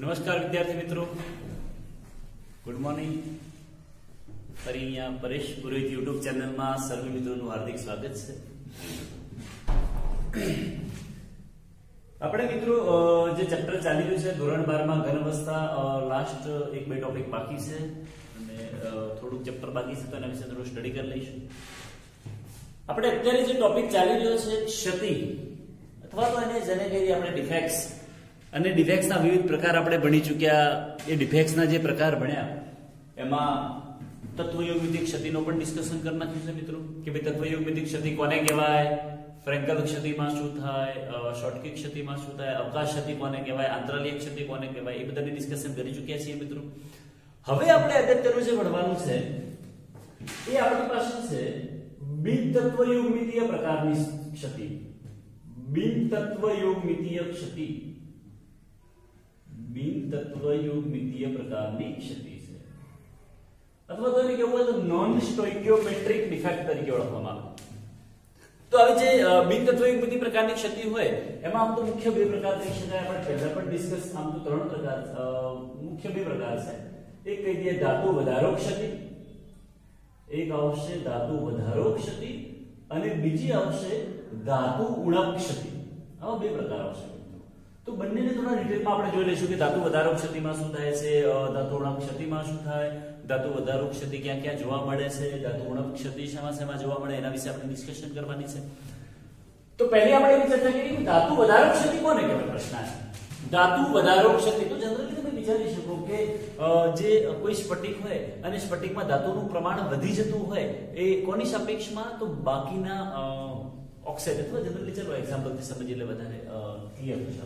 નમસ્કાર વિદ્યાર્થી મિત્રો, ગુડ મોર્નિંગ. ફરી અહીંયા પરેશ પુરોહિત યુટ્યુબ ચેનલમાં સર્વે મિત્રોનું હાર્દિક સ્વાગત છે. આપણે મિત્રો જે ચેપ્ટર ચાલી રહ્યું છે ધોરણ 12 માં ઘન અવસ્થા, લાસ્ટ એક બે ટોપિક બાકી છે અને થોડુંક ચેપ્ટર બાકી છે તો એના વિશે થોડું સ્ટડી કરી લઈશું. આપણે અત્યારે જે ટોપિક ચાલી રહ્યો છે ક્ષતિ અથવા તો એને જેને કહીએ આપણે ડિફેક્ટ્સ, અને ડિફેક્ટ્સના વિવિધ પ્રકાર આપણે ભણી ચૂક્યા. એ ડિફેક્ટ્સના જે પ્રકાર ભણ્યા એમાં તત્વયોગમિતિ ક્ષતિનો પણ ડિસ્કશન કરી નાખ્યું છે મિત્રો, કે ભાઈ તત્વયોગમિતિ ક્ષતિ કોને કહેવાય, ફ્રેન્કલ ક્ષતિમાં શું થાય, શોર્ટકી ક્ષતિમાં શું થાય, અવકાશ ક્ષતિ કોને કહેવાય, આંતરાલીય ક્ષતિ કોને કહેવાય, એ બધાની ડિસ્કશન કરી ચૂક્યા છીએ મિત્રો. હવે આપણે અગત્યનું જે ભણવાનું છે એ આપણી પાસે છે બિન તત્વયોગમિતીય પ્રકારની ક્ષતિ. બિન તત્વયોગમિતીય ક્ષતિ, બિન તત્વયોગમિતીય પ્રકારની ક્ષતિ છે, અથવા તો એને કેવું હોય તો નોન સ્ટોઇકિયોમેટ્રિક ડિફેક્ટ તરીકે ઓળખવામાં આવે. તો આવી જે બિન તત્વયોગમિતિ પ્રકારની ક્ષતિ હોય એમાં આમ તો મુખ્ય બે પ્રકાર થઈ શકાય. આપણે પહેલા પણ ડિસ્કસ, આમ તો ત્રણ પ્રકાર, મુખ્ય બે પ્રકાર છે. એક કહી દઈએ ધાતુ વધારો ક્ષતિ, એક આવશે ધાતુ વધારો ક્ષતિ અને બીજી આવશે ધાતુ ઉણપ ક્ષતિ. આવા બે પ્રકાર આવશે. તો બંનેને થોડા ડિટેલમાં આપણે જોઈ લઈશું કે ધાતુ વધારો ક્ષતિમાં શું થાય છે, ધાતુ ઉણપ ક્ષતિમાં શું થાય, ધાતુ વધારો ક્ષતિ ક્યાં ક્યાં જોવા મળે છે, ધાતુ ઉણપ ક્ષતિ શેમાં જોવા મળે, એના વિશે આપણે ડિસ્કશન કરવાની છે. તો પહેલી આપણે એવી ચર્ચા કરી કે ધાતુ વધારો ક્ષતિ કોને કહેવાય. પ્રશ્ન છે ધાતુ વધારો ક્ષતિ. તો જનરલી તમે વિચારી શકો કે જે કોઈ સ્ફટિક હોય અને સ્ફટિકમાં ધાતુનું પ્રમાણ વધી જતું હોય એ કોની સાપેક્ષમાં, તો બાકીના ઓક્સાઇડ અથવા જનરલી ચલો એક્ઝામ્પલથી સમજી એટલે વધારે ક્લિયર થશે.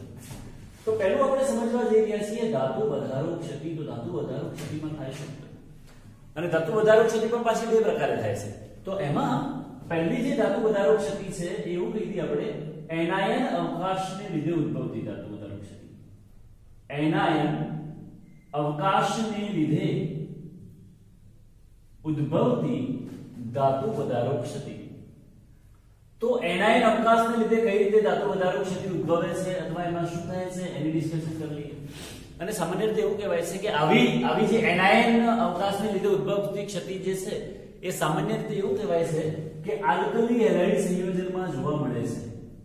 તો પહેલું આપણે સમજવા જઈ રહ્યા છીએ ધાતુ વધારો ક્ષતિ. તો ધાતુ વધારો ક્ષતિમાં થાય શું, અને ધાતુ વધારો ક્ષતિ પણ પાછી બે પ્રકારે થાય છે. તો એમાં પહેલી જે ધાતુ વધારો ક્ષતિ છે એવું કહી દઈએ આપણે એનાયન અવકાશને લીધે ઉદ્ભવતી ધાતુ વધારો ક્ષતિ. એનાયન અવકાશને લીધે ઉદ્ભવતી ધાતુ વધારો ક્ષતિ. તો એનાયન અવકાશને લીધે કઈ રીતે ધાતુ વધારો ક્ષતિ ઉદ્ભવે છે અથવા એમાં શું થાય છે એની ડિસ્કશન કરી લઈએ. અને સામાન્ય રીતે એવું કહેવાય છે કે આવી જે એનાયન અવકાશને લીધે ઉદ્ભવતી ક્ષતિ જે છે એ સામાન્ય રીતે એવું કહેવાય છે કે આલ્કલી હેલાઇડ સંયોજનમાં જોવા મળે છે.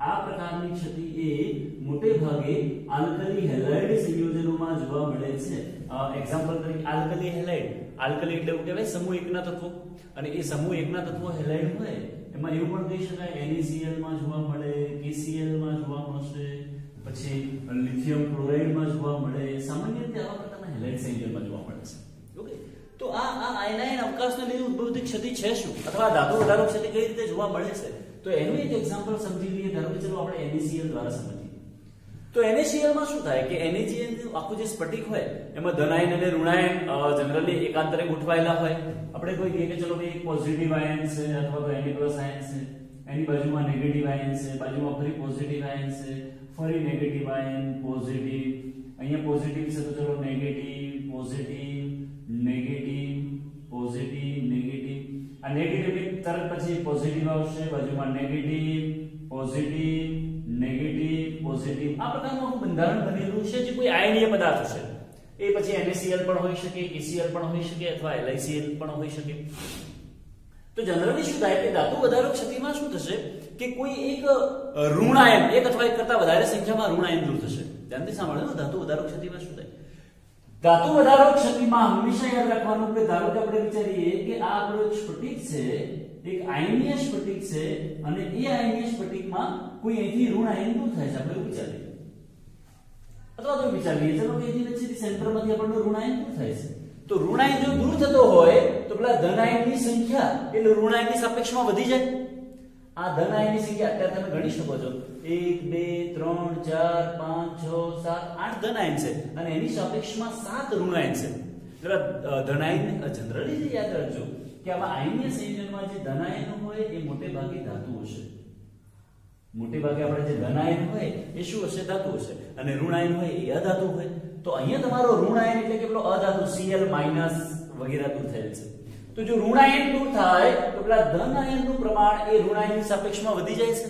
આ પ્રકારની ક્ષતિ એ મોટે ભાગે આલ્કલી હેલાઇડ સંયોજનોમાં જોવા મળે છે. એક્ઝામ્પલ તરીકે આલ્કલી હેલાઇડ, આલ્કલી એટલે એવું કહેવાય સમૂહ એકના તત્વો, અને એ સમૂહ એકના તત્વો હેલાઇડ હોય એમાં એવું પણ કહી શકાય NaCl માં જોવા મળે, KCl માં જોવા મળશે, પછી લિથિયમ ક્લોરાઇડ માં જોવા મળે. સામાન્ય રીતે આવા પ્રકારના હેલાઇડ સંયોજનમાં જોવા મળે છે. ઓકે, તો આ આયનાયન અવકાશને લીધે ઉદ્ભવતી ક્ષતિ છે શું, અથવા ધાતુ વધારો ક્ષતિ કઈ રીતે જોવા મળે છે, તો એનું એક એક્ઝામ્પલ સમજી લઈએ. ધારો કે ચલો આપણે NaCl દ્વારા સમજીએ. તો NaCl માં શું થાય કે NaCl આખું જે સ્ફટિક હોય એમાં ધનાયન અને ઋણાયન જનરલી એકાંતરે ગોઠવાયેલા હોય. આપણે કોઈ કહીએ કે ચલો ભાઈ એક પોઝિટિવ આયન છે અથવા તો Na+ આયન છે, એની બાજુમાં નેગેટિવ આયન છે, બાજુમાં ફરી પોઝિટિવ આયન છે, ફરી નેગેટિવ આયન, પોઝિટિવ, અહીંયા પોઝિટિવ છે તો ચલો negative, positive, negative, positive, negative. આ નેગેટિવ તરત પછી પોઝિટિવ આવશે, બાજુમાં નેગેટિવ, પોઝિટિવ, નેગેટિવ, પોઝિટિવ. આ પ્રકારનું બંધારણ બનેલું છે જે કોઈ આયનીય પદાર્થ છે. એ પછી NaCl પણ હોઈ શકે, KCl પણ હોઈ શકે અથવા LiCl પણ હોઈ શકે. તો જનરલી શું થાય કે ધાતુ વધારો ક્ષતિમાં શું થશે કે કોઈ એક ઋણ આયન, એક અથવા એક કરતા વધારે સંખ્યામાં ઋણ આયન દૂર થશે. ધ્યાનથી સાંભળો, ધાતુ વધારો ક્ષતિમાં શું થાય. ધાતુ વધારો ક્ષતિમાં હંમેશા યાદ રાખવાનું કે ધારો કે આપણે વિચારીએ કે આ આપણો એક સ્ફટિક છે, એક આયનીય સ્ફટિક છે, અને એ આયનીય સ્ફટિકમાં કોઈ અહીંથી ઋણ આયન દૂર થાય છે. આપણે વિચારીએ અથવા તો વિચારીએ ચલો કે અહીંથી વચ્ચેથી સેન્ટરમાંથી આપણને ઋણ આયન દૂર થાય છે. તો ઋણ આયન જો દૂર થતો હોય તો પેલા ધન આયનની સંખ્યા એટલે ઋણ આયનની સાપેક્ષમાં વધી જાય. આ ધન આયનની સંખ્યા અત્યારે તમે ગણી શકો છો 1 2 3 4 5 6 7 8 ધન આયન છે અને એની સાપેક્ષમાં 7 ઋણ આયન છે. જરા ધન આયન જનરલી યાદ રાખજો કે આવા આયનીય સંયોજનમાં જે ધન આયન હોય એ મોટે ભાગે ધાતુ હશે. મોટે ભાગે આપણે જે ધન આયન હોય એ શું હશે, ધાતુ હશે, અને ઋણ આયન હોય એ અધાતુ હોય. તો અહીંયા તમારો ઋણ આયન એટલે કે પેલો અધાતુ Cl- વગેરે દૂર થયેલ છે. તો જો ઋણ આયન દૂર થાય તો પેલા ધન આયનનું પ્રમાણ એ ઋણ આયનની સાપેક્ષમાં વધી જાય છે.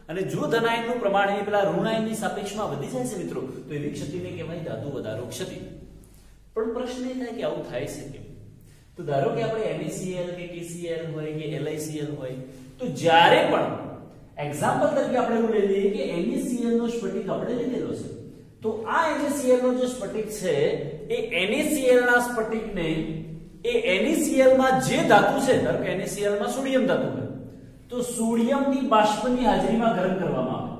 અને જો ધનાયનનું પ્રમાણ એ પેલા ઋણાયનની સાપેક્ષમાં વધી જાય છે મિત્રો, તો એવી ક્ષતિને કહેવાય ધાતુ વધારો ક્ષતિ. પણ પ્રશ્ન એ થાય કે આવું થાય છે કેમ? તો ધારો કે આપણે NaCl કે KCl હોય કે LiCl હોય, તો જ્યારે પણ એક્ઝામ્પલ તરીકે આપણે એવું લઈ લઈએ કે NaCl નો સ્ફટિક આપણે લીધેલો છે, તો આ NaCl નો જે સ્ફટિક છે એ NaCl ના સ્ફટિકને એ NaCl માં જે ધાતુ છે, ધારો કે NaCl માં સોડિયમ ધાતુ છે, તો સોડિયમની બાષ્પની હાજરીમાં ગરમ કરવામાં આવે.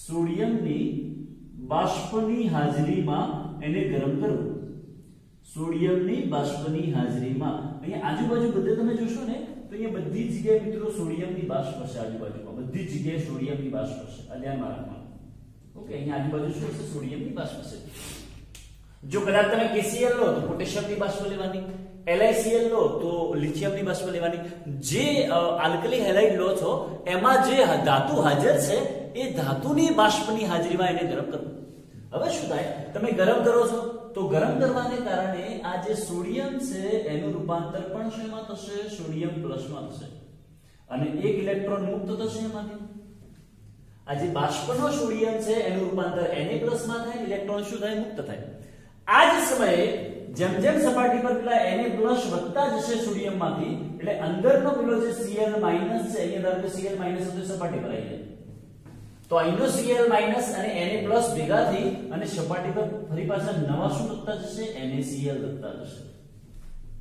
સોડિયમની બાષ્પની હાજરીમાં એને ગરમ કરવું. સોડિયમની બાષ્પની હાજરીમાં અહીંયા આજુબાજુ બધે તમે જોશો ને તો અહીંયા બધી જગ્યાએ મિત્રો સોડિયમની બાષ્પ હશે. આજુબાજુમાં બધી જગ્યાએ સોડિયમની બાષ્પ હશે. આ ધ્યાનમાં રાખવાનું. ઓકે, અહીંયા આજુબાજુ શું હશે? સોડિયમની બાષ્પ હશે. જો કદાચ તમે KCl લો તો પોટેશિયમની બાષ્પ લેવાની, LiCl લો તો લિથિયમની બાષ્પ લેવાની. જે આલ્કલી હેલાઇડ લો છો એમાં જે ધાતુ હાજર છે એ ધાતુની બાષ્પની હાજરીમાં એને ગરમ કરવું. હવે શું થાય? તમે ગરમ કરો છો તો ગરમ કરવાને કારણે આ જે સોડિયમ છે એનું રૂપાંતર પણ શેમાં થશે? સોડિયમ પ્લસમાં થશે અને એક ઇલેક્ટ્રોન મુક્ત થશે એમાંથી. આ જે બાષ્પનો સોડિયમ છે એનું રૂપાંતર Na+ માં થાય, ઇલેક્ટ્રોન શું થાય? મુક્ત થાય. આ જ સમયે જેમ જેમ સપાટી પર પેલા Na+ વધતા જશે સોડિયમમાંથી, એટલે અંદરનો પેલો જે Cl- છે, અહીંયા ધારો કે Cl- હતો સપાટી પર આવી જાય, તો અહીંનો Cl- અને Na+ ભેગા થઈ અને સપાટી પર ફરી પાછા નવા શું વધતા જશે? NaCl વધતા જશે.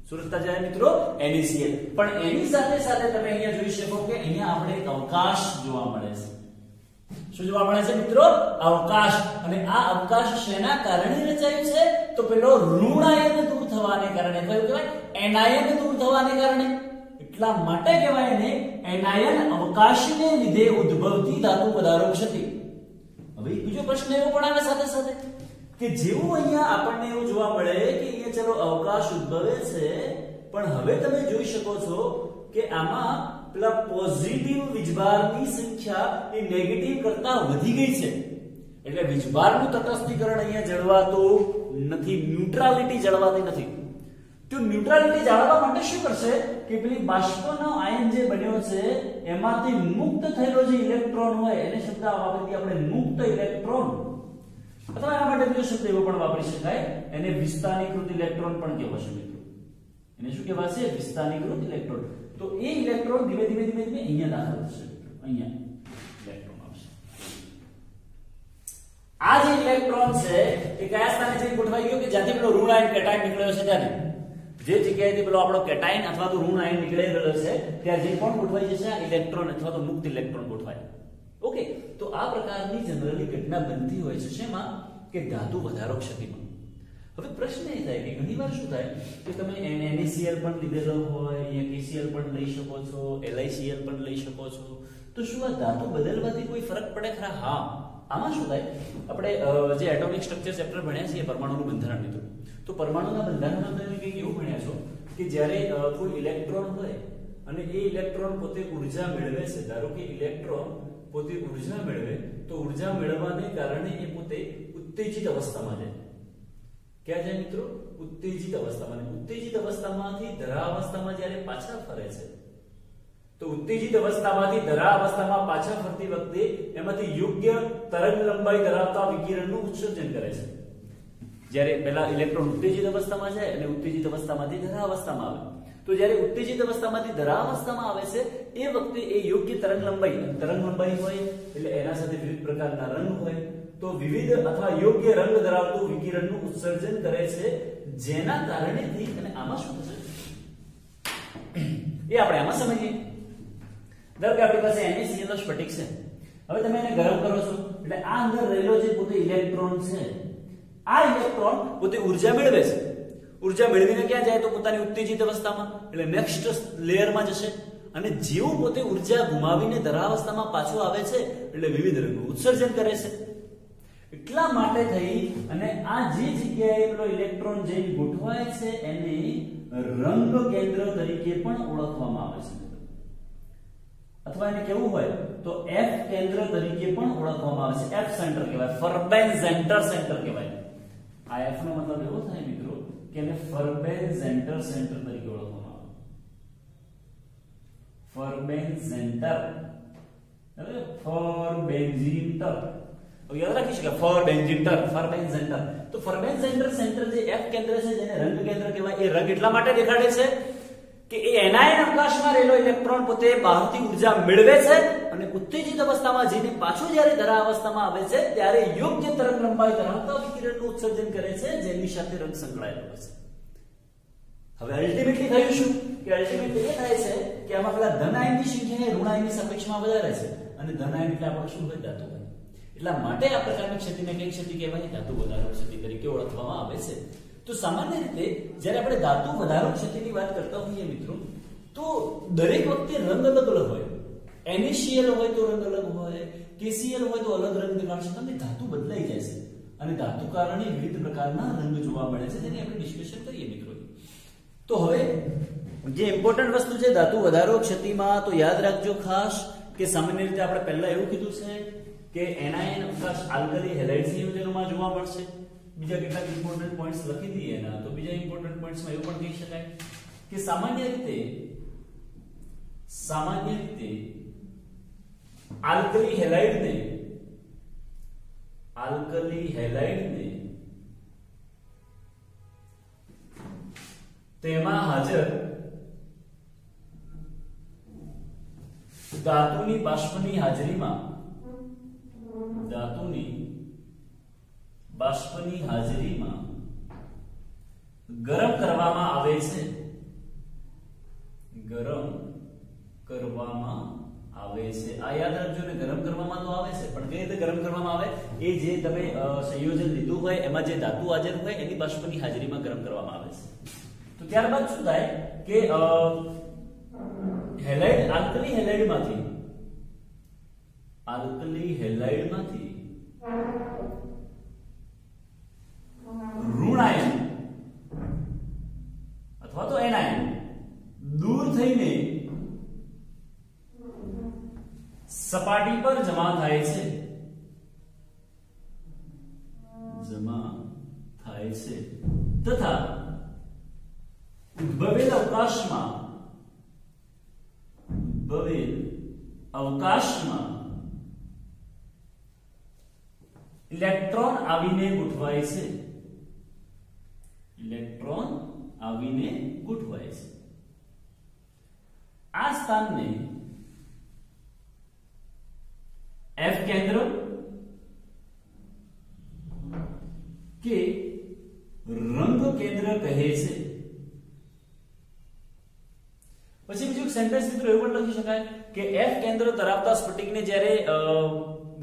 શું વધતા જાય મિત્રો? NaCl. પણ એની સાથે સાથે તમે અહીંયા જોઈ શકો કે અહીંયા આપણે અવકાશ જોવા મળે છે. શું જોવા મળે છે મિત્રો? અવકાશ. અને આ અવકાશ શેના કારણે રચાયું છે? તો પેલો ઋણાયન દૂર થવાને કારણે. કયું કહેવાય? એનાયન દૂર થવાને કારણે. એટલા માટે કહેવાય એને એનાયન અવકાશને લીધે ઉદ્ભવતી ધાતુ વધારો ક્ષતિ. હવે બીજો પ્રશ્ન એવો પણ આવે સાથે સાથે કે જેવું અહીંયા આપણને એવું જોવા મળે કે અહીંયા ચલો અવકાશ ઉદ્ભવે છે, પણ હવે તમે જોઈ શકો છો કે આમાં પેલા પોઝિટિવ વીજભારની સંખ્યા એ નેગેટિવ કરતા વધી ગઈ છે. એટલે વીજભારનું તટસ્થીકરણ અહીંયા જળવાતું નથી, ન્યુટ્રાલિટી જળવાતી નથી. તો ન્યુટ્રાલિટી જાળવવા માટે શું કરશે કે પેલી બાષ્પનો આયન જે બન્યો છે એમાંથી મુક્ત થયેલો જે ઇલેક્ટ્રોન હોય એને શબ્દ વાપરીએ આપણે મુક્ત ઇલેક્ટ્રોન, અથવા એના માટે બીજો શબ્દ એવો પણ વાપરી શકાય, એને વિસ્થાનીકૃત ઇલેક્ટ્રોન પણ કહેવાશે મિત્રો. એને શું કહેવાશે? વિસ્થાનીકૃત ઇલેક્ટ્રોન. તો એ ઇલેક્ટ્રોન ધીમે ધીમે ધીમે ધીમે અહીંયા દાખલ થશે. અહીંયા ઇલેક્ટ્રોન આવશે. આ જે ઇલેક્ટ્રોન છે એ કયા સ્થાને જઈને ગોઠવાઈ ગયો? કે જ્યાંથી પેલો ઋણ આયન કેટાયન નીકળ્યો છે ત્યાંથી. જે જગ્યાએથી પેલો આપણો કેટાયન અથવા તો ઋણ આયન નીકળેલો છે ત્યાં જે પણ ગોઠવાઈ જશે આ ઇલેક્ટ્રોન અથવા તો મુક્ત ઇલેક્ટ્રોન ગોઠવાય. ઓકે, તો આ પ્રકારની જનરલી ઘટના બનતી હોય છે શેમાં? કે ધાતુ વધારો ક્ષતિમાં. હવે પ્રશ્ન એ થાય કે ઘણીવાર શું થાય કે તમે NaCl પણ લીધેલો હોય, અહીંયા KCl પણ લઈ શકો છો, LiCl પણ લઈ શકો છો, તો શું આ ધાતુ બદલવાથી કોઈ ફરક પડે ખરા? હા. આમાં શું થાય? આપણે જે એટોમિક સ્ટ્રક્ચર ચેપ્ટર ભણ્યા છે એ પરમાણુનું બંધારણ લીધું. તો પરમાણુના બંધારણમાં તમે કંઈક એવું ભણ્યા છો કે જ્યારે કોઈ ઇલેક્ટ્રોન હોય અને એ ઇલેક્ટ્રોન પોતે ઉર્જા મેળવે છે, ધારો કે ઇલેક્ટ્રોન પોતે ઉર્જા મેળવે, તો ઉર્જા મેળવવાને કારણે એ પોતે ઉત્તેજિત અવસ્થામાં જાય. ક્યાં જાય મિત્રો? ઉત્તેજિત અવસ્થામાં. ઉત્તેજિત અવસ્થામાંથી ધરા અવસ્થામાં જ્યારે પાછા ફરે છે, તો ઉત્તેજિત અવસ્થામાંથી ધરા અવસ્થામાં પાછા ફરતી વખતે એમાંથી યોગ્ય તરંગ લંબાઈ ધરાવતા વિકિરણનું ઉત્સર્જન કરે છે. જ્યારે પહેલા ઇલેક્ટ્રોન ઉત્તેજિત અવસ્થામાં જાય અને ઉત્તેજિત અવસ્થામાંથી ધરા અવસ્થામાં આવે, તો જ્યારે ઉત્તેજિત અવસ્થામાંથી ધરા અવસ્થામાં આવે છે એ વખતે એ યોગ્ય તરંગ લંબાઈ હોય એટલે એના સાથે વિવિધ પ્રકારના રંગ હોય, તો વિવિધ અથવા યોગ્ય રંગ ધરાવતું વિકિરણનું ઉત્સર્જન કરે છે, જેના કારણેથી અને આમાં શું થશે એ આપણે આમાં સમજીએ. ધારો કે આપણી પાસે NaCl નો સ્ફટિક છે. હવે તમે એને ગરમ કરો છો એટલે આ અંદર રહેલો જે પોતે ઇલેક્ટ્રોન છે, આ ઇલેક્ટ્રોન પોતે ઉર્જા મેળવે છે. ઉર્જા મેળવીને ક્યાં જાય? તો પોતાની ઉત્તેજિત અવસ્થામાં, એટલે નેક્સ્ટ લેયરમાં જશે. અને જેવું પોતે ઉર્જા ગુમાવીને ધરા અવસ્થામાં પાછો આવે છે એટલે વિવિધ રંગનું ઉત્સર્જન કરે છે. એટલા માટે થઈ અને આ જે જગ્યાએ પેલો ઇલેક્ટ્રોન જઈને ગોઠવાય છે એને રંગ કેન્દ્ર તરીકે પણ ઓળખવામાં આવે છે, અથવા એને કેવું હોય તો F કેન્દ્ર તરીકે પણ ઓળખવામાં આવે છે. F સેન્ટર કહેવાય, ફર્બેન-ઝેન્ટર સેન્ટર કહેવાય. આ F નો મતલબ એવો થાય મિત્રો કે એને ફર્બેન-ઝેન્ટર સેન્ટર તરીકે ઓળખવામાં આવે. ફર્બેન-ઝેન્ટર હવે ફોર્બેન્ઝીન્ટર, તો યાદ રાખી શકાય ફોર્બેન્ઝીન્ટર, ફોર્બેન્ઝેન્ટર. તો ફોર્બેન્ઝેન્ટર સેન્ટર જે F કેન્દ્ર છે જેને રંગ કેન્દ્ર કહેવાય, એ રંગ એટલા માટે દેખાડે છે કે એ એનાયન અવકાશમાં રહેલો ઇલેક્ટ્રોન પોતે બહારથી ઉર્જા મેળવે છે અને ઉત્તેજિત અવસ્થામાં જઈને પાછો જ્યારે ધરા અવસ્થામાં આવે છે ત્યારે યોગ્ય તરંગ લંબાઈ ધરાવતા વિકિરણનું ઉત્સર્જન કરે છે જેની સાથે રંગ સંકળાયેલો હોય છે. હવે અલ્ટિમેટલી થયું શું કે અલ્ટિમેટલી એ થાય છે કે આમાં પેલા ધન આયનની સંખ્યા એ ઋણ આયનની સાપેક્ષમાં વધારે છે અને ધન આયન એટલે આપણે શું હોય, ધાતુ હોય. એટલા માટે આ પ્રકારની ક્ષતિને કઈ ક્ષતિ કહેવાય, ધાતુ વધારો ક્ષતિ તરીકે ઓળખવામાં આવે છે. તો સામાન્ય રીતે જ્યારે આપણે ધાતુ વધારો ક્ષતિની વાત કરતા હોઈએ મિત્રો, તો દરેક વખતે રંગ અલગ અલગ હોય. NaCl હોય તો રંગ અલગ હોય, KCl હોય તો અલગ રંગ દેખાડશે, તમને ધાતુ બદલાઈ જાય છે અને ધાતુ કારણે વિવિધ પ્રકારના રંગ જોવા મળે છે, જેની આપણે ડિસ્કશન કરીએ મિત્રો. તો હવે જે ઇમ્પોર્ટન્ટ વસ્તુ છે ધાતુ વધારો ક્ષતિમાં, તો યાદ રાખજો ખાસ કે સામાન્ય રીતે આપણે પહેલા એવું કીધું છે કે એનાયન અવકાશ આલ્કલી હેલાઇડ સંયોજનોમાં જોવા મળશે. બીજા કેટલાક ઇમ્પોર્ટન્ટ પોઈન્ટ્સ લખી દઈએ ના, તો બીજા ઇમ્પોર્ટન્ટ પોઈન્ટ્સમાં એવું પણ કહી શકાય કે સામાન્ય રીતે આલ્કલી હેલાઇડને તેમાં હાજર ધાતુની બાષ્પની હાજરીમાં ગરમ કરવામાં આવે છે. આ યાદ રાખજો ને, ગરમ કરવામાં તો આવે છે, પણ કઈ રીતે ગરમ કરવામાં આવે, એ જે તમે સંયોજન લીધું હોય એમાં જે ધાતુ હાજર હોય એની બાષ્પની હાજરીમાં ગરમ કરવામાં આવે છે. તો ત્યારબાદ શું થાય કે આલ્કલી હેલાઇડમાંથી ઋણ આયન અથવા તો એનાયન દૂર થઈને સપાટી પર જમા થાય છે તથા ઉદ્ભવેલ અવકાશમાં ઇલેક્ટ્રોન આવીને ગોઠવાય છે. આ સ્થાનને F કેન્દ્ર કે રંગ કેન્દ્ર કહે છે. પછી બીજું સેન્ટેન્સ મિત્રો એવું પણ લખી શકાય કે F કેન્દ્ર ધરાવતા સ્ફટિકને જ્યારે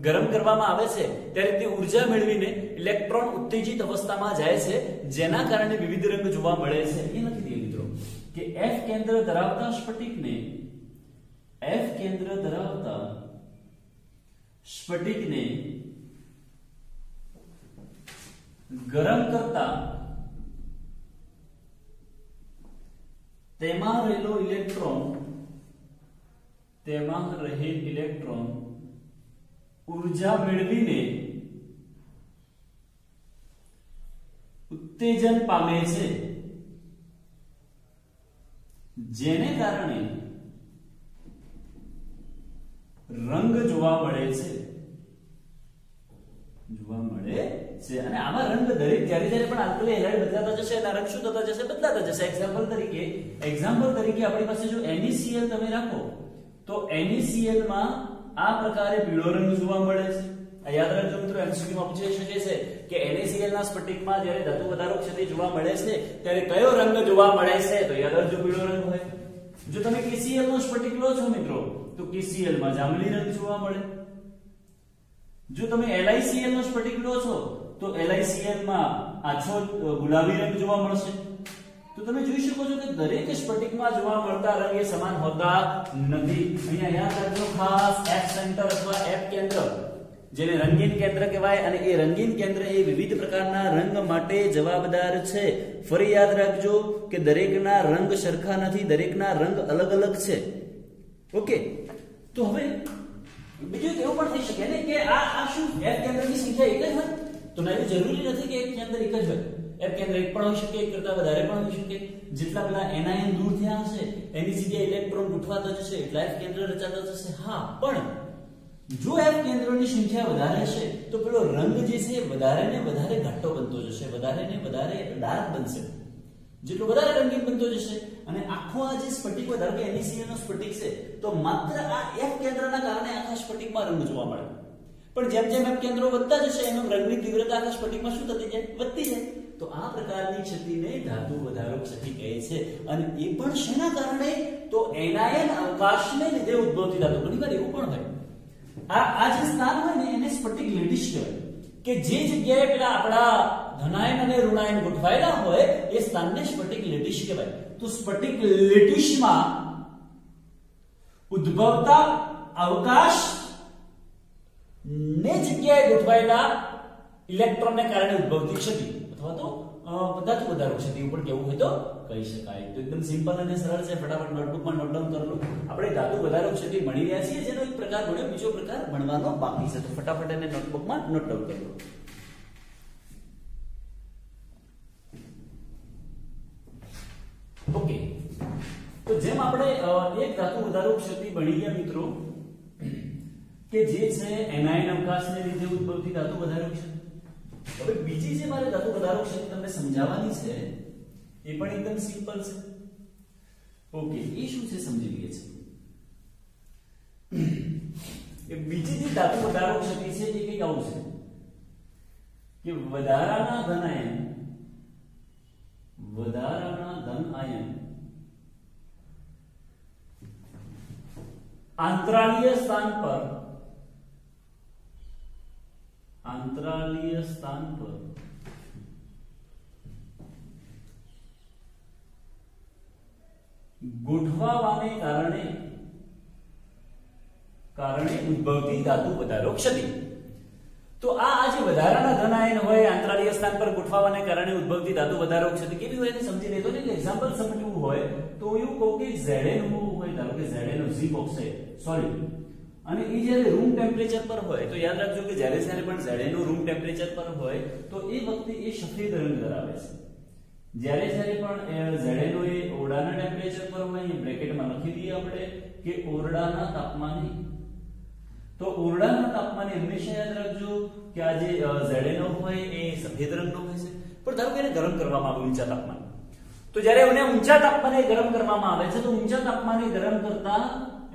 ગરમ કરવામાં આવે છે ત્યારે તે ઉર્જા મેળવીને ઇલેક્ટ્રોન ઉત્તેજિત અવસ્થામાં જાય છે, જેના કારણે વિવિધ રંગ જોવા મળે છે. એ લખી દઈએ મિત્રો કે F કેન્દ્ર ધરાવતા સ્ફટિકને ગરમ કરતા તેમાં રહેલ ઇલેક્ટ્રોન ઉર્જા મેળવીને ઉત્તેજન પામે છે, જેને કારણે રંગ જોવા મળે છે. અને આમાં રંગ દરેક જ્યારે પણ આલ્કલી હેલાઇડ બદલાતા જશે એના રંગ શું થતા જશે, બદલાતા જશે. એક્ઝામ્પલ તરીકે આપણી પાસે જો NaCl તમે રાખો તો NaCl માં આ પ્રકારે પીળો રંગ જોવા મળે છે. આ યાદ રાખજો મિત્રો, MCQ માં પૂછાઈ શકે છે કે NaCl ના સ્ફટિકમાં જ્યારે ધાતુ વધારો ક્ષતિ જોવા મળે છે ત્યારે કયો રંગ જોવા મળે છે, તો યાદ રાખજો પીળો રંગ હોય. જો તમે KCl નો સ્ફટિક લો છો મિત્રો તો KCl માં જાંબલી રંગ જોવા મળે. જો તમે LiCl નો સ્ફટિક લો છો તો LiCl માં આછો ગુલાબી રંગ જોવા મળશે. તો તમે જોઈ શકો છો કે દરેક સ્ફટિકમાં જોવા મળતા રંગ એ સમાન હોતા નથી. અહીંયા યાદ રાખજો ખાસ F સેન્ટર અથવા F કેન્દ્ર જેને રંગીન કેન્દ્ર કહેવાય, અને એ રંગીન કેન્દ્ર એ વિવિધ પ્રકારના રંગ માટે જવાબદાર છે. ફરી યાદ રાખજો કે દરેકના રંગ સરખા નથી, દરેકના રંગ અલગ અલગ છે. ઓકે, તો હવે બીજું એવું પણ થઈ શકે ને કે આ શું F કેન્દ્રની સંખ્યા એક જ હોય, તો ના એવું જરૂરી નથી કે એક કેન્દ્ર એક જ હોય. F કેન્દ્ર એક પણ હોઈ શકે, એક કરતા વધારે પણ હોઈ શકે. જેટલા બધા એનાયન દૂર થયા હશે એની જગ્યાએ ઇલેક્ટ્રોન ગોઠવાતો જશે એટલા F કેન્દ્ર રચાતો જશે. હા, પણ જો f કેન્દ્રોની સંખ્યા વધારે છે તો પેલો રંગ જે છે વધારે ને વધારે ઘટ્ટો બનતો જશે, વધારે ને વધારે ડાર્ક બનશે, જેટલો વધારે રંગીન બનતો જશે. અને આખો આ જે સ્ફટિક ધારો કે NaCl નો સ્ફટિક છે તો માત્ર આ f કેન્દ્રના કારણે આખા સ્ફટિકમાં રંગ જોવા મળે. પણ જેમ જેમ f કેન્દ્રો વધતા જશે એનો રંગની તીવ્રતા આખા સ્ફટિકમાં શું થતી જાય? વધતી જાય. તો આ પ્રકારની ક્ષતિને ધાતુ વધારો ક્ષતિ કહે છે. અને એ પણ શેના કારણે? તો એનાયન અવકાશને લીધે ઉદ્ભવતી ધાતુ. ઘણીવાર એવું પણ હોય આ જે સ્થાન હોય ને એને સ્ફટિક લેટિસ કહેવાય, કે જે જગ્યાએ પેલા આપણા ધનાયન અને ઋણાયન ગોઠવાયેલા હોય એ સ્થાનને સ્ફટિક લેટિસ કહેવાય. તો સ્ફટિક લેટિસમાં ઉદ્ભવતા અવકાશ ને જગ્યાએ ગોઠવાયેલા ઇલેક્ટ્રોનને કારણે ઉદ્ભવતી ક્ષતિ અથવા તો ધાતુ વધારો ક્ષતિ પણ કેવું હોય તો કહી શકાય. તો એકદમ સિમ્પલ અને સરળ છે. ફટાફટ નોટબુકમાં નોટ ડાઉન કરી લો. આપણે ધાતુ વધારો ક્ષતિ ભણી રહ્યા છીએ, જેનો એક પ્રકાર ભણ્યો, બીજો પ્રકાર ભણવાનો બાકી છે. તો ફટાફટ એને નોટબુકમાં નોટ ડાઉન કરી લો. ઓકે, તો જેમ આપણે એક ધાતુ વધારો ક્ષતિ ભણી ગયા મિત્રો કે જે છે એનાયન અવકાશને લીધે ઉદ્ભવતી ધાતુ વધારો ક્ષતિ. હવે બીજી જે મારે ધાતુ વધારો ક્ષતિ તમને સમજાવવાની છે એ પણ એકદમ સિમ્પલ છે. ઓકે, એ શું છે સમજી લઈએ છીએ. એ બીજી જે ધાતુ વધારો ક્ષતિ છે એ કંઈક આવું છે કે વધારાના ધન આયન આંતરાલીય સ્થાન પર ગોઠવાવાને કારણે ઉદ્ભવતી ધાતુ વધારો ક્ષતિ. તો આ જે વધારાના ધન આયન હોય આંતરાલીય સ્થાન પર ગોઠવાવાને કારણે ઉદ્ભવતી ધાતુ વધારો ક્ષતિ કેવી હોય એને સમજી લેજો ને. એક્ઝામ્પલ સમજવું હોય તો એવું કહું કે Zn હોય, ધારો કે Zn ઝીંક ઓક્સાઇડ સોલિડ, અને એ જ્યારે રૂમ ટેમ્પરેચર પર હોય તો યાદ રાખજો કે જ્યારે પણ Zn રૂમ ટેમ્પરેચર પર હોય તો એ વખતે એ સફેદ રંગ ધરાવે છે. જ્યારે પણ Zn એ ઓરડાના ટેમ્પરેચર પર હોય, એ બ્રેકેટમાં લખી દઈએ આપણે કે ઓરડાના તાપમાને. તો ઓરડાના તાપમાને હંમેશા યાદ રાખજો કે આ જે Zn હોય એ સફેદ રંગનો હોય છે. પણ ધારો કે એને ગરમ કરવામાં આવે ઊંચા તાપમાને, તો જ્યારે એને ઊંચા તાપમાને ગરમ કરવામાં આવે છે તો ઊંચા તાપમાને ગરમ કરતા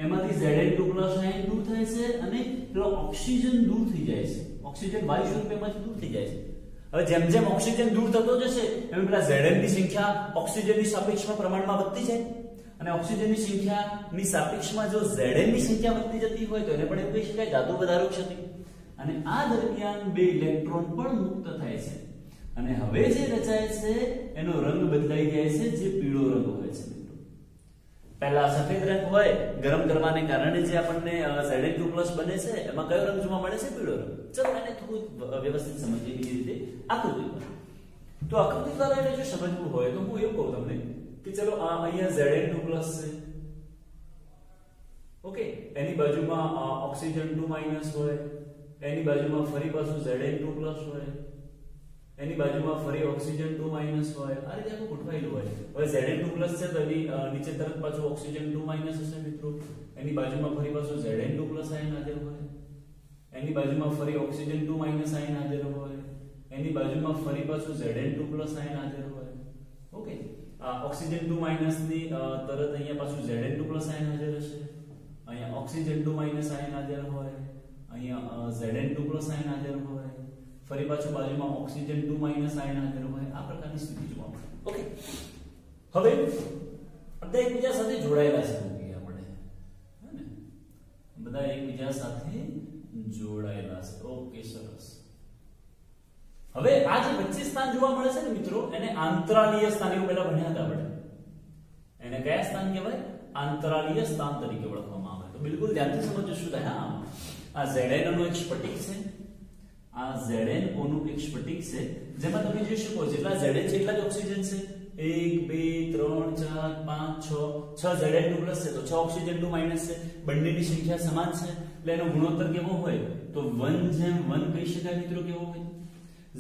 એમાંથી Zn2+ આયન દૂર થાય છે અને પેલો ઓક્સિજન દૂર થઈ જાય છે. ઓક્સિજન વાયુ સ્વરૂપેમાંથી દૂર થઈ જાય છે. હવે જેમ જેમ ઓક્સિજન દૂર થતો જશે એમ પેલા Zn ની સંખ્યા ઓક્સિજનની સાપેક્ષમાં પ્રમાણમાં વધતી જાય. અને ઓક્સિજનની સંખ્યાની સાપેક્ષમાં જો Zn ની સંખ્યા વધતી જતી હોય તો એને પણ એવું કહી શકાય ધાતુ વધારો ક્ષતિ. અને આ દરમિયાન બે ઇલેક્ટ્રોન પણ મુક્ત થાય છે અને હવે જે રચાય છે એનો રંગ બદલાઈ જાય છે, જે પીળો રંગ હોય છે. પહેલા સફેદ રંગ હોય, ગરમ કરવાને કારણે જે આપણને Zn2+ બને છે એમાં કયો રંગ જોવા મળે છે? પીળો રંગ. ચલો આને થોડું વ્યવસ્થિત સમજીએ બીજી રીતે આકૃતિ પર. તો આકૃતિ દ્વારા એને જો સમજવું હોય તો હું એવું કહું તમને કે ચલો આ અહીંયા Zn2+ છે. ઓકે, એની બાજુમાં ઓક્સિજન 2- હોય, એની બાજુમાં ફરી પાછું Zn2+ હોય, એની બાજુમાં ફરી ઓક્સિજન 2- હોય. આ રીતે આખું ગોઠવાયેલું હોય. હવે Zn2+ છે તો એની નીચે તરફ પાછું ઓક્સિજન 2- હશે મિત્રો. એની બાજુમાં ફરી પાછું Zn2+ આયન હાજર હોય, એની બાજુમાં ફરી ઓક્સિજન 2- આયન હાજર હોય, એની બાજુમાં ફરી પાછું Zn2+ આયન હાજર હોય. ઓકે, આ ઓક્સિજન 2- ની તરત અહીંયા પાછું Zn2+ આયન હાજર હશે, અહીંયા ઓક્સિજન 2- આયન હાજર હોય, અહીંયા Zn2+ આયન હાજર હોય, ફરી પાછું બાજુમાં ઓક્સિજન 2- આયન હાજર હોય. આ પ્રકારની સ્થિતિ જોવા મળે. ઓકે, હવે બધા એકબીજા સાથે જોડાયેલા છે આપણે, હે ને? બધા એકબીજા સાથે જોડાયેલા છે. ઓકે, સરસ. હવે આ જે વચ્ચે સ્થાન જોવા મળે છે ને મિત્રો, એને આંતરાલીય સ્થાન એવું પહેલા ભણ્યા હતા આપણે. એને કયા સ્થાન કહેવાય? આંતરાલીય સ્થાન તરીકે ઓળખવામાં આવે. તો બિલકુલ ધ્યાનથી સમજો શું થાય. હા, આ Zn નો એક સ્ફટિક છે, આ Zn નું એક સ્ફટિક છે જેમાં તમે જોઈ શકો જેટલા Zn છે એટલા જ ઓક્સિજન છે. 1 2 3 4 5 6 Zn2+ છે તો 6 ઓક્સિજન 2- છે. બંનેની સંખ્યા સમાન છે એટલે એનો ગુણોત્તર કેવો હોય? તો 1:1 કહી શકાય મિત્રો. કેવો હોય?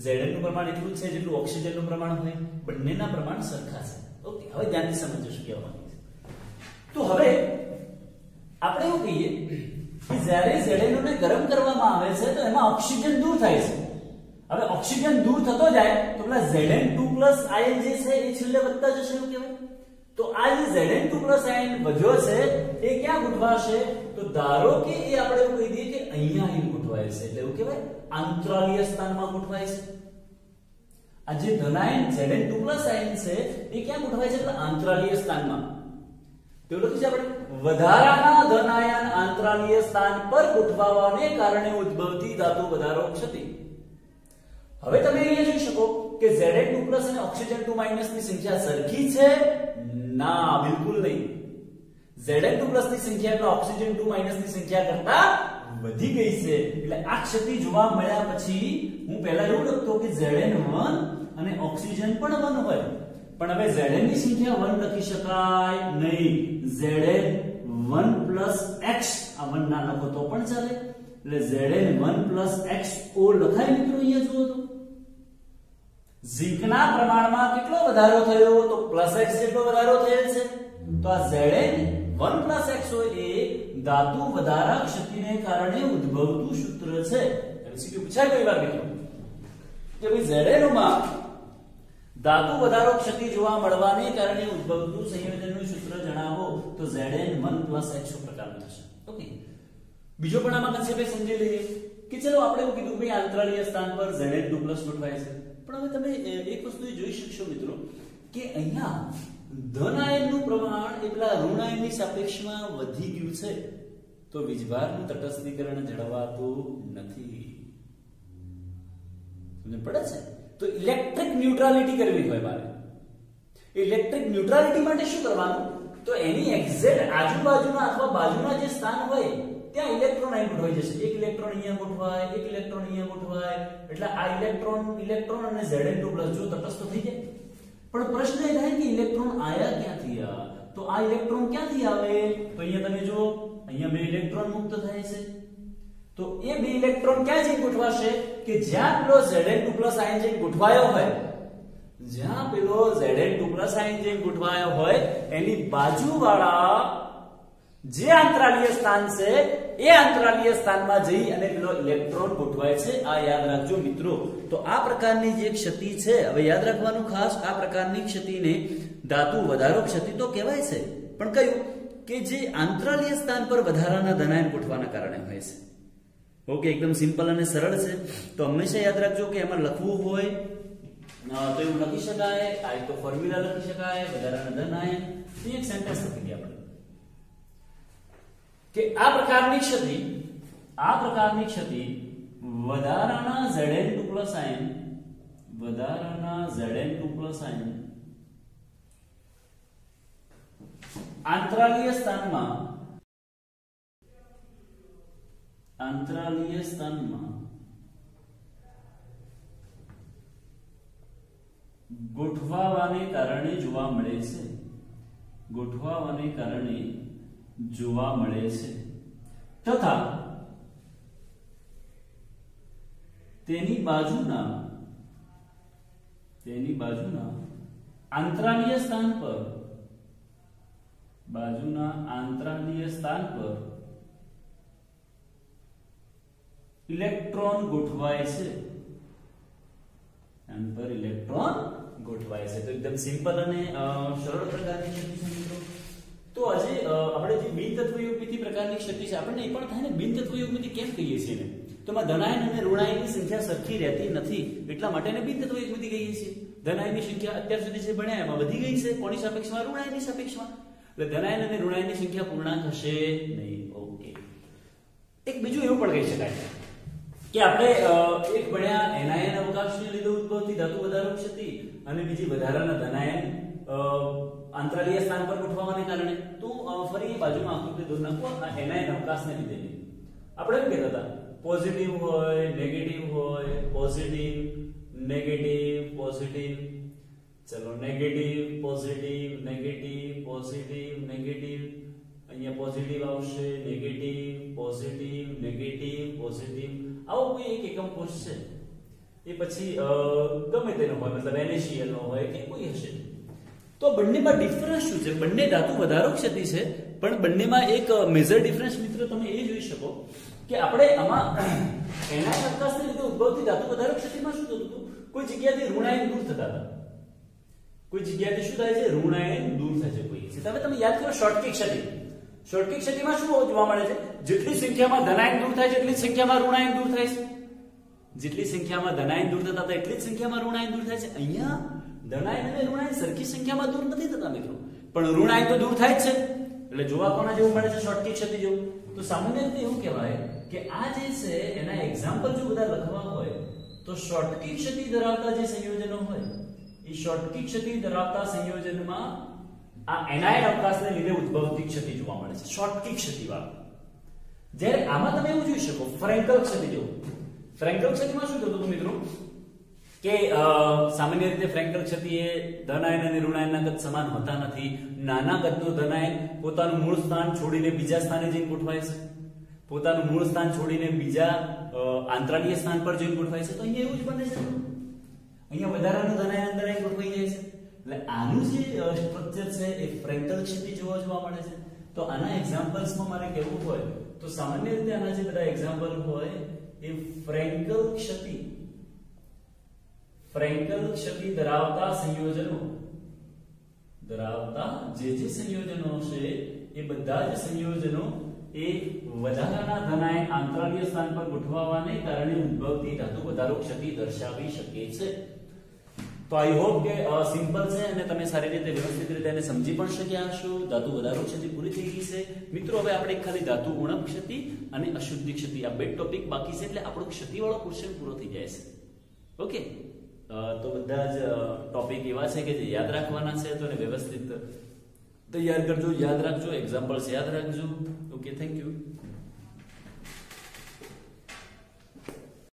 Zn નું પ્રમાણ એટલું જ છે જેટલું ઓક્સિજન નું પ્રમાણ હોય. બંનેના પ્રમાણ સરખા છે. ઓકે, હવે ધ્યાનથી સમજો શું કહેવા માંગુ છું. તો હવે આપણે એવું કહીએ જ્યારે ZnO ને ગરમ કરવામાં આવે છે તો એમાં ઓક્સિજન દૂર થાય છે. હવે ઓક્સિજન દૂર થતો જાય તો પેલા Zn2+ જે છે એ છેલ્લે વધતા જશે એવું કહેવાય. તો આ જે Zn2+ વધ્યો છે એ ક્યાં ગોઠવાશે? તો ધારો કે એ આપણે એવું કહી દઈએ કે અહીંયા અહીં ગોઠવાય છે, એટલે એવું કહેવાય આંતરાલીય સ્થાનમાં ગોઠવાય છે. આ જે ધનાયન Zn2+ છે એ ક્યાં ગોઠવાય છે? એટલે આંતરાલીય સ્થાનમાં. તો લખી છે આપણે વધારાના ધનાયન આંતરાલીય સ્થાન પર ગોઠવાવાને કારણે ઉદ્ભવતી ધાતુ વધારો ક્ષતિ. હવે તમે અહીંયા જોઈ શકો કે Zn2+ અને ઓક્સિજન 2- ની સંખ્યા સરખી છે? ના, બિલકુલ નહીં. Zn2+ ની સંખ્યા એટલે ઓક્સિજન 2- ની સંખ્યા કરતા વધી ગઈ છે. એટલે આ ક્ષતિ જોવા મળ્યા પછી હું પહેલા એવું લખતો કે Zn1 અને ઓક્સિજન પણ 1 હોય, પણ હવે Zn ની સંખ્યા 1 લખી શકાય નહીં. Zn1+x આ 1 ના લખો તો પણ ચાલે. એટલે Zn1+xO લખાય મિત્રો. અહીંયા જુઓ તો ઝીંકના પ્રમાણમાં કેટલો વધારો થયો? તો +x જેટલો વધારો થયેલ છે. તો આ Zn1+xO એ ધાતુ વધારા ક્ષતિને કારણે ઉદ્ભવતું સૂત્ર છે. એમસીક્યુ પૂછાય કોઈ વાર મિત્રો કે ભાઈ Zn માં ધાતુ વધારો ક્ષતિ જોવા મળવાને કારણે ઉદ્ભવતું સંયોજનનું સૂત્ર જણાવો. તો Zn1+xO પ્રકારનું થશે. ઓકે, બીજો પણ આમાં કન્સેપ્ટ સમજી લઈએ કે ચલો આપણે એવું કીધું ભાઈ આંતરાલીય સ્થાન પર Zn2+ ગોઠવાય છે, પણ હવે તમે એક વસ્તુ જોઈ શકશો મિત્રો કે અહીંયા ધન આયનનું પ્રમાણ એટલા ઋણ આયનની સાપેક્ષમાં વધી ગયું છે, તો વીજભારનું તટસ્થીકરણ જળવાતું નથી. તમને પડે છે? તો ઇલેક્ટ્રિક ન્યુટ્રાલિટી કરવી હોય મારે. ઇલેક્ટ્રિક ન્યુટ્રાલિટી માટે શું કરવાનું? તો એની એક્ઝેક્ટ આજુબાજુના અથવા બાજુના જે સ્થાન હોય ત્યાં ઇલેક્ટ્રોન અહીં ગોઠવાઈ જશે. એક ઇલેક્ટ્રોન અહીંયા ગોઠવાય, એક ઇલેક્ટ્રોન અહીંયા ગોઠવાય, એટલે આ ઇલેક્ટ્રોન અને Zn2+ જો તટસ્થ થઈ જાય. પણ પ્રશ્ન એ થાય કે ઇલેક્ટ્રોન આયા ક્યાંથી? તો આ ઇલેક્ટ્રોન ક્યાંથી આવે? તો અહીંયા તમે જો અહીંયા બે ઇલેક્ટ્રોન મુક્ત થાય છે. તો એ બે ઇલેક્ટ્રોન ક્યાં જઈને ગોઠવાશે? કે જ્યાં પેલો Zn2+ આયન જઈને ગોઠવાયો હોય, જ્યાં પેલો Zn2+ આયન જઈને ગોઠવાયો હોય એની બાજુવાળા જે આંતરાલીય સ્થાન છે એ આંતરાલીય સ્થાનમાં જઈ અને પેલો ઇલેક્ટ્રોન ગોઠવાય છે. આ યાદ રાખજો મિત્રો. તો આ પ્રકારની જે ક્ષતિ છે, હવે યાદ રાખવાનું ખાસ, આ પ્રકારની ક્ષતિને ધાતુ વધારો ક્ષતિ તો કહેવાય છે, પણ કયું? કે જે આંતરાલીય સ્થાન પર વધારાના ધનાયન ગોઠવાના કારણે હોય છે. ઓકે, એકદમ સિમ્પલ અને સરળ છે. તો હંમેશા યાદ રાખજો કે એમાં લખવું હોય તો એવું લખી શકાય, આ એક તો ફોર્મ્યુલા લખી શકાય, વધારાના ધનાયન, એક સેન્ટેન્સ લખી દઈએ આપણે કે આ પ્રકારની ક્ષતિ વધારાના Zn2+ આયન આંતરાલીય સ્થાનમાં ગોઠવાવાને કારણે જોવા મળે છે તથા તેની બાજુના આંતરાલીય સ્થાન પર ઇલેક્ટ્રોન ગોઠવાય છે. તો એકદમ સિમ્પલ અને સરળ પ્રકારની ક્ષતિ છે મિત્રો. તો આજે આપણે જે બિનતત્વયુગ્મિતિ પ્રકારની ક્ષતિ છે, આપણને એ પણ થાય ને બિનતત્વયુગ્મિતિ કેમ કહીએ છીએ ને? તો માં ધનાયન અને ઋણાયનની સંખ્યા સરખી રહેતી નથી, એટલા માટે એને બિનતત્વયુગ્મિતિ કહીએ છીએ. ધનાયનની સંખ્યા અત્યાર સુધી જે ભણ્યા એમાં વધી ગઈ છે, કોની સાપેક્ષમાં? ઋણાયનની સાપેક્ષમાં. એટલે ધનાયન અને ઋણાયનની સંખ્યા પૂર્ણાંક હશે નહીં. ઓકે, એક બીજું એવું પણ કહી શકાય કે આપણે એક ભણ્યા એનાયન અવકાશને લીધે ઉદ્ભવતી ધાતુ વધારો ક્ષતિ અને બીજી વધારાના ધનાયન આંતરાલીય સ્થાન પર ગોઠવાવાને કારણે. તો ફરી બાજુમાં આકૃતિ દોરી નાખો. આ એનાયન અવકાશને લીધે આપણે એમ કહેતા હતા પોઝિટિવ હોય, નેગેટિવ હોય, પોઝિટિવ નેગેટિવ પોઝિટિવ, ચલો negative positive negative positive negative, અહીંયા પોઝિટિવ આવશે, નેગેટિવ પોઝિટિવ નેગેટિવ પોઝિટિવ. આવો કોઈ એક એકમ કોષ છે એ પછી ગમે તેનો હોય, મતલબ NaCl નો હોય કે કોઈ હશે. તો બંનેમાં ડિફરન્સ શું છે? બંને ધાતુ વધારો ક્ષતિ છે, પણ બંનેમાં એક મેજર ડિફરન્સ મિત્રો તમે એ જોઈ શકો કે આપણે આમાં એનાયન અવકાશને લીધે ઉદ્ભવતી ધાતુ વધારક ક્ષતિમાં શું થતું હતું, કોઈ જગ્યાથી ઋણાયન દૂર થતા હતા, કોઈ જગ્યાથી શું થાય છે, ઋણાયન દૂર થાય છે કોઈ. હવે તમે યાદ કરો શોર્ટકી ક્ષતિ. શોર્ટકી ક્ષતિમાં શું જોવા મળે છે, જેટલી સંખ્યામાં ધનાયન દૂર થાય છે એટલી સંખ્યામાં ઋણાયન દૂર થાય છે. જેટલી સંખ્યામાં ધનાયન દૂર થતા હતા એટલી જ સંખ્યામાં ઋણાયન દૂર થાય છે. અહીંયા ધનાયન અને ઋણાયન સરખી સંખ્યામાં દૂર નથી થતા મિત્રો, પણ ઋણાયન તો દૂર થાય જ છે. એટલે જોવા કોના જેવું મળે છે, શોર્ટકી ક્ષતિ જેવું. તો સામાન્ય રીતે એવું કહેવાય કે આ જે છે એના એક્ઝામ્પલ જો બધા લખવા હોય તો શોર્ટકી ક્ષતિ ધરાવતા જે સંયોજનો હોય એ શોર્ટકી ક્ષતિ ધરાવતા સંયોજનમાં આ એનાયન અવકાશને લીધે ઉદ્ભવતી ક્ષતિ જોવા મળે છે, શોર્ટકી ક્ષતિવાળા. જ્યારે આમાં તમે એવું જોઈ શકો ફ્રેન્કલ ક્ષતિ જેવું. ફ્રેન્કલ ક્ષતિમાં શું થતું હતું મિત્રો કે સામાન્ય રીતે ફ્રેન્કલ ક્ષતિ એ ધનાયન અને ઋણાયનના કદ સમાન હોતા નથી. નાના કદનો ધનાયન પોતાનું મૂળ સ્થાન છોડીને બીજા સ્થાને જઈને ગોઠવાય છે, પોતાનું મૂળ સ્થાન છોડીને બીજા આંતરાલીય સ્થાન પર જઈને ગોઠવાય છે. તો અહીંયા એવું જ બને છે, અહીંયા વધારાનું ધનાયન અંદર અહીં ગોઠવાઈ જાય છે. એટલે આનું જે સ્ટ્રક્ચર છે એ ફ્રેન્કલ ક્ષતિ જોવા મળે છે. તો આના એક્ઝામ્પલ્સમાં મારે કહેવું હોય તો સામાન્ય રીતે આના જે બધા એક્ઝામ્પલ હોય એ ફ્રેન્કલ ક્ષતિ ધરાવતા સંયોજનો ધરાવતા જે સંયોજનો છે એ બધા જ સંયોજનો એ વધારાના ધનાયન આંતરાલીય સ્થાન પર ગોઠવવાને કારણે ઉદ્ભવતી ધાતુ વધારો ક્ષતિ દર્શાવી શકે છે. તો આઈ હોપ કે સિમ્પલ છે અને તમે સારી રીતે વ્યવસ્થિત રીતે એને સમજી પણ શક્યા હશો. ધાતુ વધારો ક્ષતિ પૂરી થઈ ગઈ છે મિત્રો. હવે આપણે ખાલી ધાતુ ઉણપ ક્ષતિ અને અશુદ્ધિ ક્ષતિ આ બે ટોપિક બાકી છે, એટલે આપણો ક્ષતિવાળો પોર્શન પૂરો થઈ જાય છે. ઓકે, તો બધા જ ટોપિક એવા છે કે જે યાદ રાખવાના છે, તો એને વ્યવસ્થિત તૈયાર કરજો, યાદ રાખજો, એક્ઝામ્પલ્સ યાદ રાખજો. Okay, thank you.